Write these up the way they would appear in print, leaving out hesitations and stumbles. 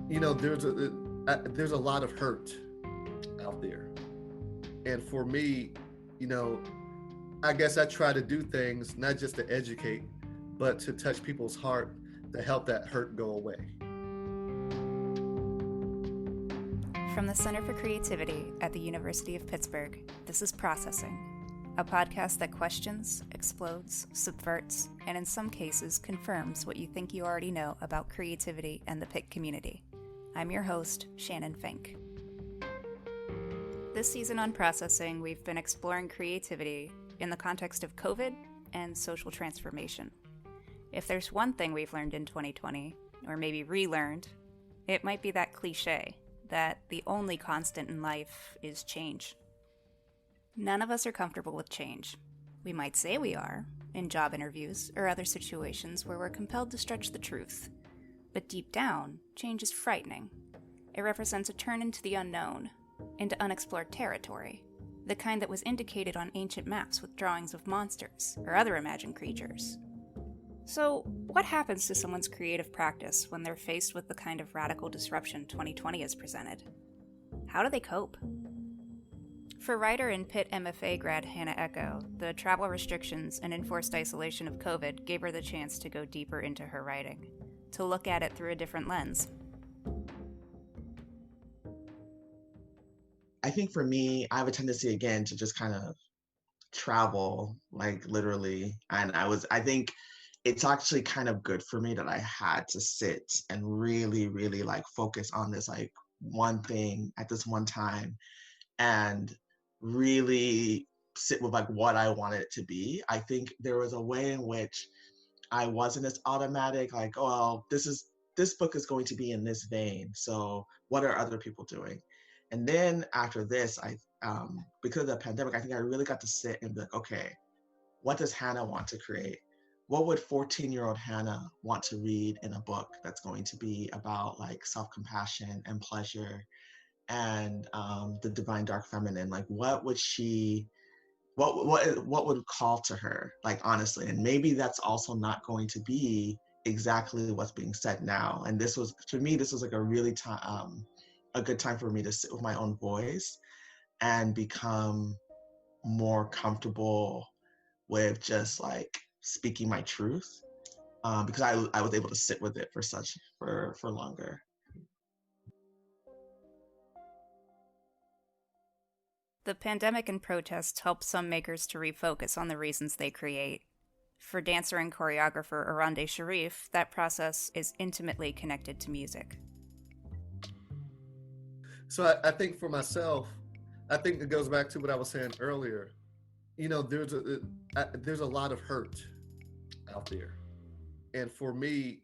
There's a lot of hurt out there, and for me, you know, I guess I try to do things not just to educate, but to touch people's heart to help that hurt go away. From the Center for Creativity at the University of Pittsburgh, this is Processing, a podcast that questions, explodes, subverts, and in some cases confirms what you think you already know about creativity and the Pitt community. I'm your host, Shannon Fink. This season on Processing, we've been exploring creativity in the context of COVID and social transformation. If there's one thing we've learned in 2020, or maybe relearned, it might be that cliche that the only constant in life is change. None of us are comfortable with change. We might say we are, in job interviews or other situations where we're compelled to stretch the truth. But deep down, change is frightening. It represents a turn into the unknown, into unexplored territory, the kind that was indicated on ancient maps with drawings of monsters or other imagined creatures. So, what happens to someone's creative practice when they're faced with the kind of radical disruption 2020 has presented? How do they cope? For writer and Pitt MFA grad Hannah Eko, the travel restrictions and enforced isolation of COVID gave her the chance to go deeper into her writing, to look at it through a different lens. I think for me, I have a tendency again to just kind of travel, like literally. And I think it's actually kind of good for me that I had to sit and really, really like focus on this like one thing at this one time and really sit with like what I wanted it to be. I think there was a way in which I wasn't as automatic, like, oh, well, this book is going to be in this vein. So what are other people doing? And then after this, because of the pandemic, I think I really got to sit and be like, okay, what does Hannah want to create? What would 14-year-old Hannah want to read in a book that's going to be about like self-compassion and pleasure and the divine dark feminine? Like, what would call to her, like, honestly? And maybe that's also not going to be exactly what's being said now. And this was, to me, this was like a really a good time for me to sit with my own voice and become more comfortable with just like speaking my truth, because I was able to sit with it for longer. The pandemic and protests helped some makers to refocus on the reasons they create. For dancer and choreographer Oronde Sharif, that process is intimately connected to music. So I think for myself, I think it goes back to what I was saying earlier. There's a lot of hurt out there, and for me,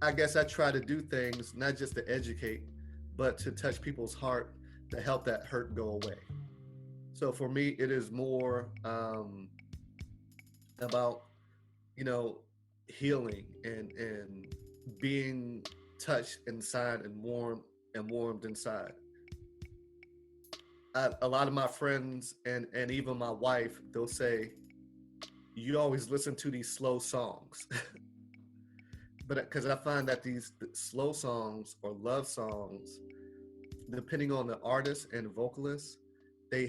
I guess I try to do things not just to educate, but to touch people's heart to help that hurt go away. So for me, it is more about healing and being touched inside and warmed inside. A lot of my friends and even my wife, they'll say, you always listen to these slow songs. But because I find that these slow songs or love songs, depending on the artist and vocalist, the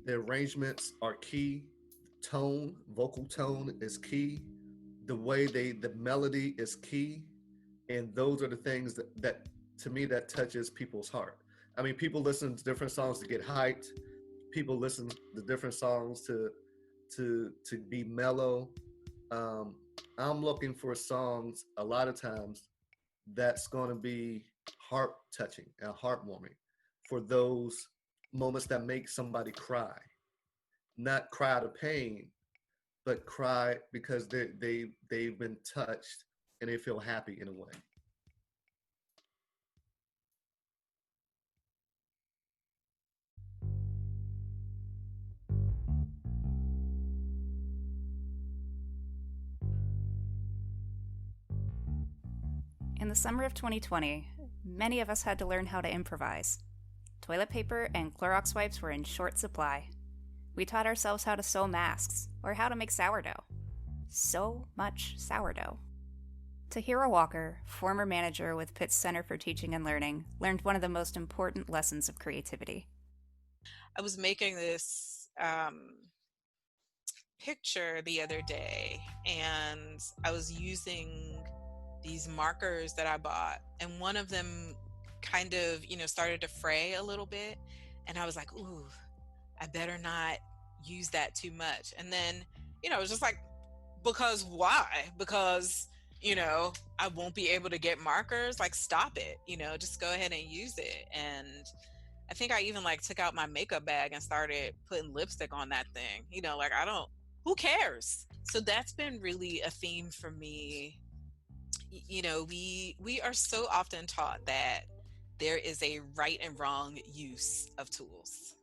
arrangements are key. Vocal tone is key. The melody is key. And those are the things that to me, that touches people's heart. I mean, people listen to different songs to get hyped. People listen to different songs to be mellow. I'm looking for songs a lot of times that's going to be heart touching and heartwarming for those moments that make somebody cry. Not cry out of pain, but cry because they've been touched and they feel happy in a way. In the summer of 2020, many of us had to learn how to improvise. Toilet paper and Clorox wipes were in short supply. We taught ourselves how to sew masks or how to make sourdough. So much sourdough. Tahirah Walker, former manager with Pitt's Center for Teaching and Learning, learned one of the most important lessons of creativity. I was making this picture the other day, and I was using these markers that I bought, and one of them kind of, started to fray a little bit, and I was like, ooh, I better not use that too much. And then, it was just like, because why? Because, I won't be able to get markers. Like, stop it, just go ahead and use it. And I think I even took out my makeup bag and started putting lipstick on that thing, who cares? So that's been really a theme for me. We are so often taught that there is a right and wrong use of tools.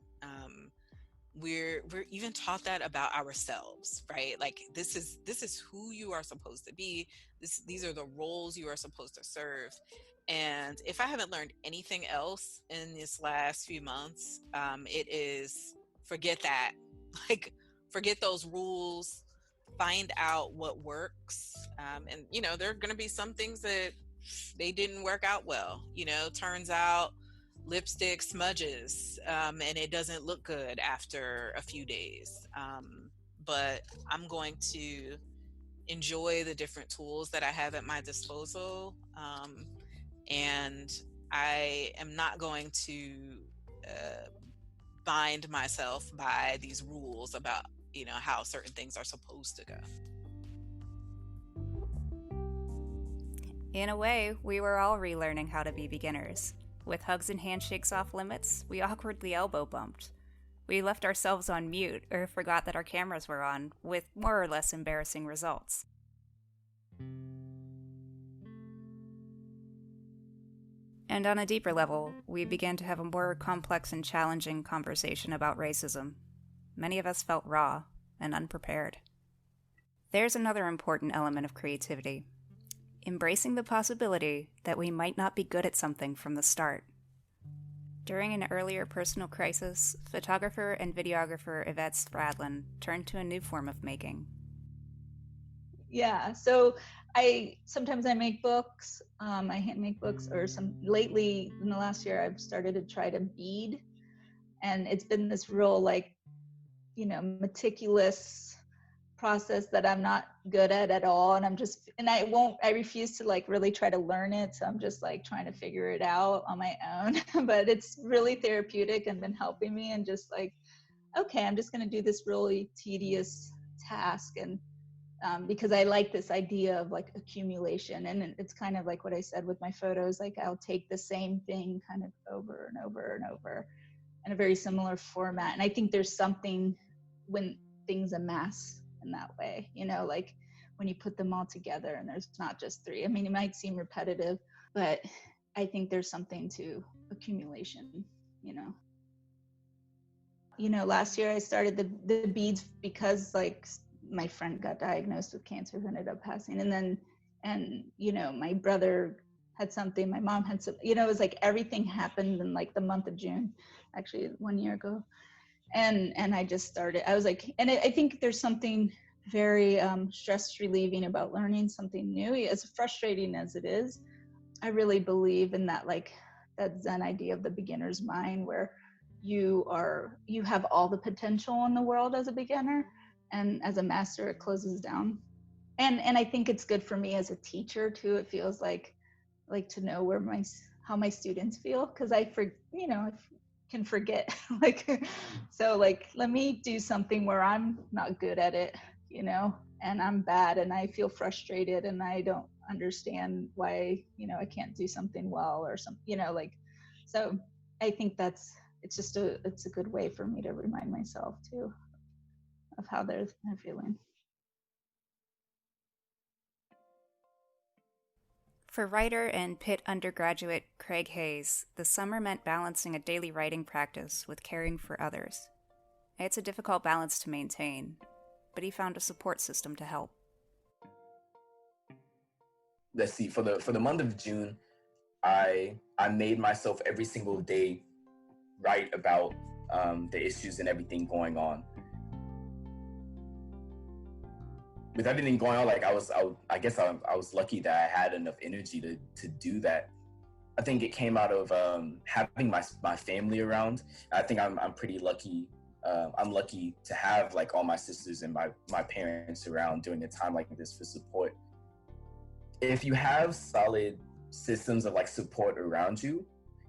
We're even taught that about ourselves, right? Like, this is who you are supposed to be. These are the roles you are supposed to serve. And if I haven't learned anything else in this last few months, it is forget that. Forget those rules. Find out what works. And there are going to be some things that they didn't work out well. Turns out lipstick smudges, and it doesn't look good after a few days. But I'm going to enjoy the different tools that I have at my disposal. And I am not going to bind myself by these rules about, how certain things are supposed to go. In a way, we were all relearning how to be beginners. With hugs and handshakes off limits, we awkwardly elbow bumped. We left ourselves on mute or forgot that our cameras were on, with more or less embarrassing results. And on a deeper level, we began to have a more complex and challenging conversation about racism. Many of us felt raw and unprepared. There's another important element of creativity: embracing the possibility that we might not be good at something from the start. During an earlier personal crisis, photographer and videographer Ivette Spradlin turned to a new form of making. Yeah, so sometimes I make books, I hand make books, or lately in the last year I've started to try to bead, and it's been this real meticulous process that I'm not good at all, and I refuse to really try to learn it, so I'm just trying to figure it out on my own. But it's really therapeutic and been helping me, and just okay, I'm just going to do this really tedious task, and because I like this idea of accumulation, and it's kind of like what I said with my photos, I'll take the same thing kind of over and over and over in a very similar format. And I think there's something when things amass in that way, when you put them all together and there's not just three. I mean, it might seem repetitive, but I think there's something to accumulation, last year I started the beads because my friend got diagnosed with cancer, who ended up passing. And my brother had something, my mom had some, it was everything happened in the month of June, actually 1 year ago. And I just started, I was I think there's something very stress relieving about learning something new, as frustrating as it is. I really believe in that, that Zen idea of the beginner's mind, where you have all the potential in the world as a beginner, and as a master it closes down. And I think it's good for me as a teacher too. It feels like to know how my students feel, because I can forget. So let me do something where I'm not good at it, and I'm bad and I feel frustrated and I don't understand why I can't do something well or something, so I think it's a good way for me to remind myself too of how they're feeling. For writer and Pitt undergraduate Craig Hayes, the summer meant balancing a daily writing practice with caring for others. It's a difficult balance to maintain, but he found a support system to help. Let's see, for the month of June, I made myself every single day write about the issues and everything going on. with everything going on, like I guess I was lucky that I had enough energy to do that. I think it came out of having my family around. I think I'm pretty lucky. I'm lucky to have like all my sisters and my parents around during a time like this for support. If you have solid systems of like support around you,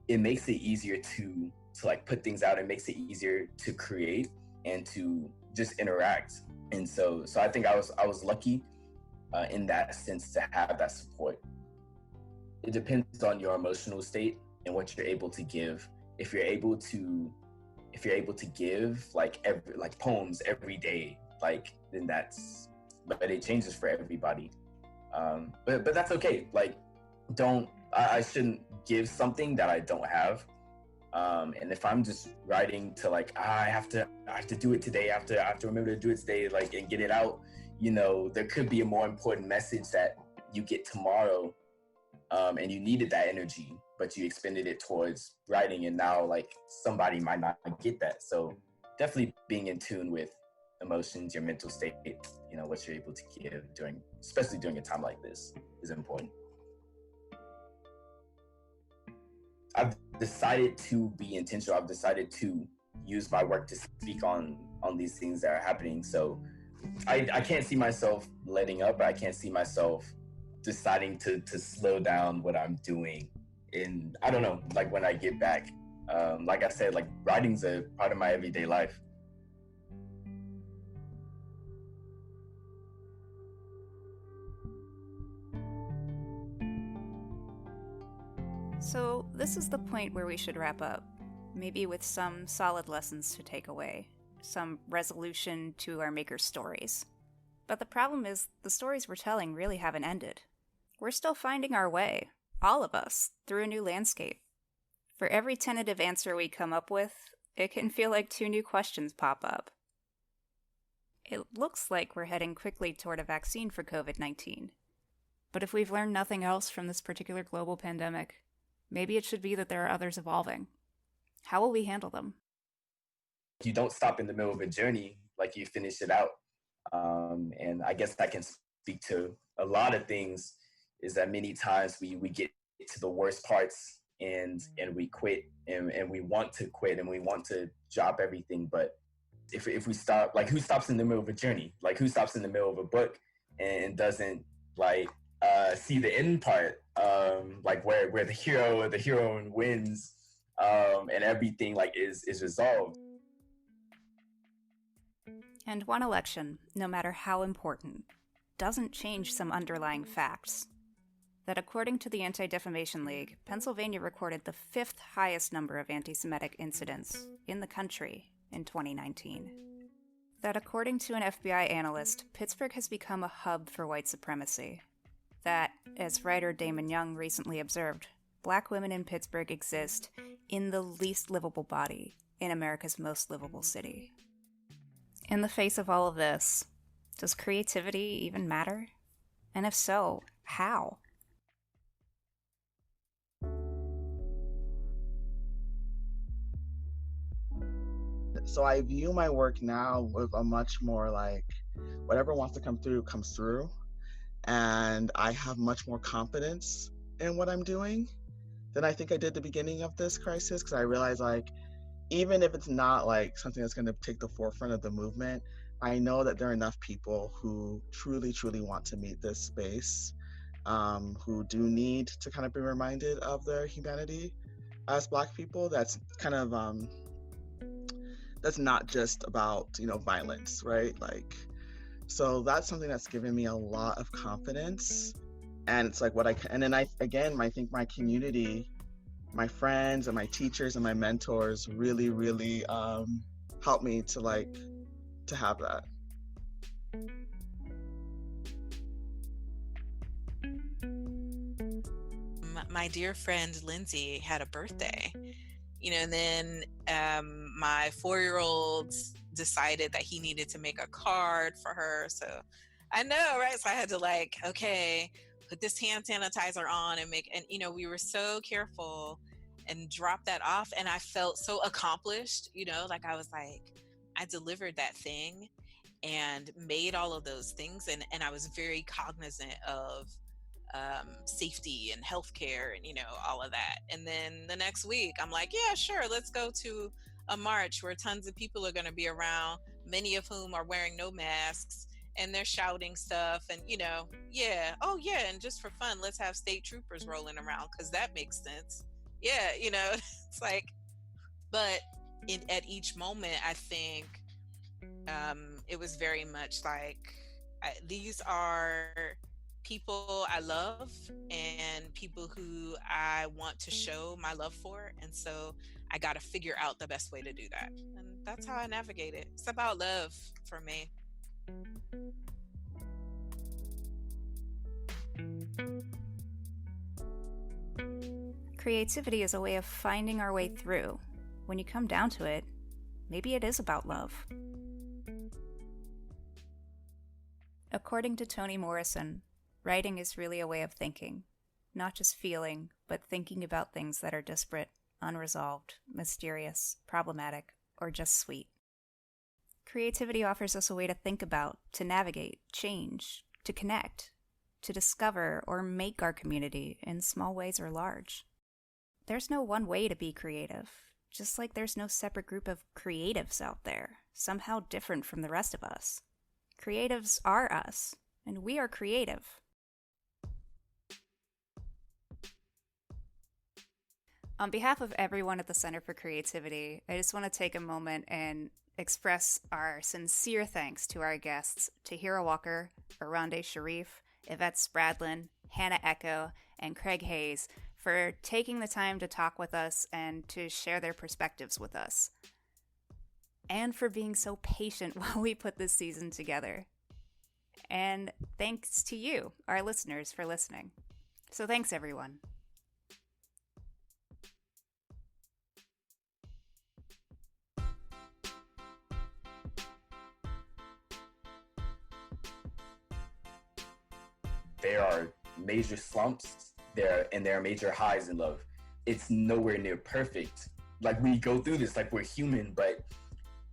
it makes it easier to like put things out. It makes it easier to create and to just interact. And so I think I was lucky in that sense to have that support. It depends on your emotional state and what you're able to give. If you're able to give like poems every day, like then but it changes for everybody. But that's okay. Like I shouldn't give something that I don't have. And if I'm just writing to like, I have to do it today, I have to remember to do it today, like, and get it out, there could be a more important message that you get tomorrow. And you needed that energy, but you expended it towards writing, and now like somebody might not get that. So definitely being in tune with emotions, your mental state, what you're able to give especially during a time like this is important. I've decided to be intentional. I've decided to use my work to speak on these things that are happening. So I can't see myself letting up. I can't see myself deciding to slow down what I'm doing. And I don't know, like when I get back, like I said, like writing's a part of my everyday life. So this is the point where we should wrap up, maybe with some solid lessons to take away, some resolution to our makers' stories. But the problem is, the stories we're telling really haven't ended. We're still finding our way, all of us, through a new landscape. For every tentative answer we come up with, it can feel like 2 new questions pop up. It looks like we're heading quickly toward a vaccine for COVID-19. But if we've learned nothing else from this particular global pandemic, maybe it should be that there are others evolving. How will we handle them? You don't stop in the middle of a journey, like you finish it out. And I guess I can speak to a lot of things, is that many times we get to the worst parts and we quit and we want to quit and we want to drop everything. But if we stop, like who stops in the middle of a journey? Like who stops in the middle of a book and doesn't like see the end part, like where the hero or the heroine wins, and everything like is resolved. And one election, no matter how important, doesn't change some underlying facts. That according to the Anti-Defamation League, Pennsylvania recorded the 5th highest number of anti-Semitic incidents in the country in 2019. That according to an FBI analyst, Pittsburgh has become a hub for white supremacy. That, as writer Damon Young recently observed, Black women in Pittsburgh exist in the least livable body in America's most livable city. In the face of all of this, does creativity even matter? And if so, how? So I view my work now with a much more like, whatever wants to come through, comes through. And I have much more confidence in what I'm doing than I think I did at the beginning of this crisis, because I realized like, even if it's not like something that's going to take the forefront of the movement, I know that there are enough people who truly, truly want to meet this space, who do need to kind of be reminded of their humanity as Black people. That's kind of, that's not just about, violence, right? Like, so that's something that's given me a lot of confidence. And it's like and then I think my community, my friends and my teachers and my mentors really, really helped me to have that. My dear friend Lindsay had a birthday, and then my 4-year-old decided that he needed to make a card for her. So I know, right? So I had to okay, put this hand sanitizer on and we were so careful and drop that off. And I felt so accomplished, I was like, I delivered that thing. and made all of those things. And I was very cognizant of safety and healthcare and, all of that. And then the next week, I'm like, yeah, sure, let's go to a march where tons of people are going to be around, many of whom are wearing no masks, and they're shouting stuff. And, yeah, oh, yeah, and just for fun, let's have state troopers rolling around because that makes sense. Yeah, it's like, but at each moment, I think it was very much like, these are people I love and people who I want to show my love for. And so I got to figure out the best way to do that. And that's how I navigate it. It's about love for me. Creativity is a way of finding our way through. When you come down to it, maybe it is about love. According to Toni Morrison, writing is really a way of thinking, not just feeling, but thinking about things that are disparate, unresolved, mysterious, problematic, or just sweet. Creativity offers us a way to think about, to navigate, change, to connect, to discover or make our community in small ways or large. There's no one way to be creative, just like there's no separate group of creatives out there, somehow different from the rest of us. Creatives are us, and we are creative. On behalf of everyone at the Center for Creativity, I just want to take a moment and express our sincere thanks to our guests, Tahirah Walker, Oronde Sharif, Ivette Spradlin, Hannah Eko, and Craig Hayes for taking the time to talk with us and to share their perspectives with us. And for being so patient while we put this season together. And thanks to you, our listeners, for listening. So thanks, everyone. There are major slumps and there are major highs in love. It's nowhere near perfect. Like, we go through this, like, we're human, but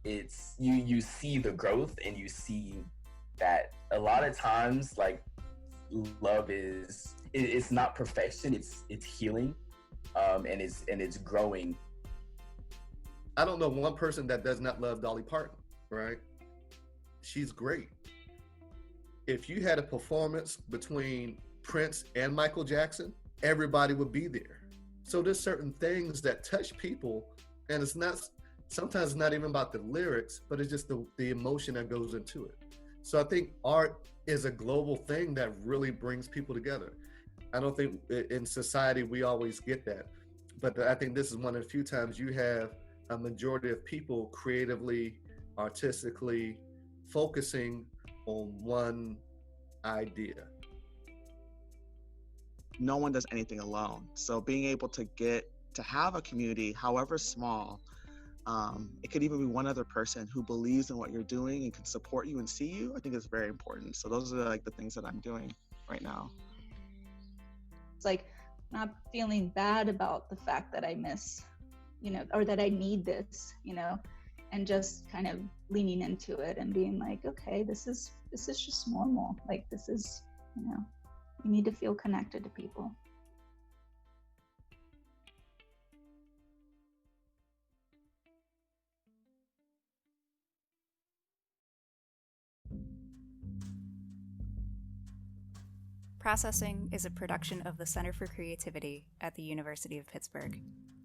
it's you see the growth, and you see that a lot of times, like, love it's not perfection, it's healing, and it's growing. I don't know one person that does not love Dolly Parton, right? She's great. If you had a performance between Prince and Michael Jackson, everybody would be there. So there's certain things that touch people, and it's not, sometimes it's not even about the lyrics, but it's just the emotion that goes into it. So I think art is a global thing that really brings people together. I don't think in society we always get that, but I think this is one of the few times you have a majority of people creatively, artistically focusing on one idea. No one does anything alone. So being able to have a community, however small, it could even be one other person who believes in what you're doing and can support you and see you, I think is very important. So those are like the things that I'm doing right now. It's like not feeling bad about the fact that I miss, or that I need this, and just kind of leaning into it and being like, okay, this is just normal. Like, this is, you need to feel connected to people. Processing is a production of the Center for Creativity at the University of Pittsburgh.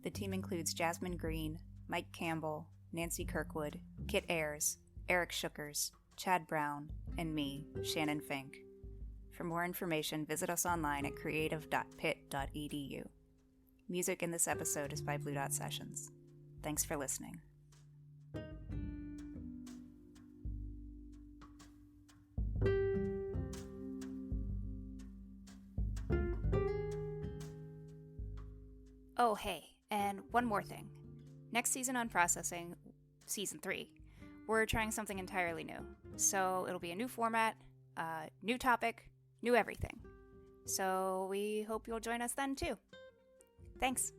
The team includes Jasmine Green, Mike Campbell, Nancy Kirkwood, Kit Ayars, Erik Schuckers, Chad Brown, and me, Shannon Fink. For more information, visit us online at creative.pitt.edu. Music in this episode is by Blue Dot Sessions. Thanks for listening. Oh, hey, and one more thing. Next season on Processing, Season 3, we're trying something entirely new. So it'll be a new format, new topic, new everything. So we hope you'll join us then too. Thanks.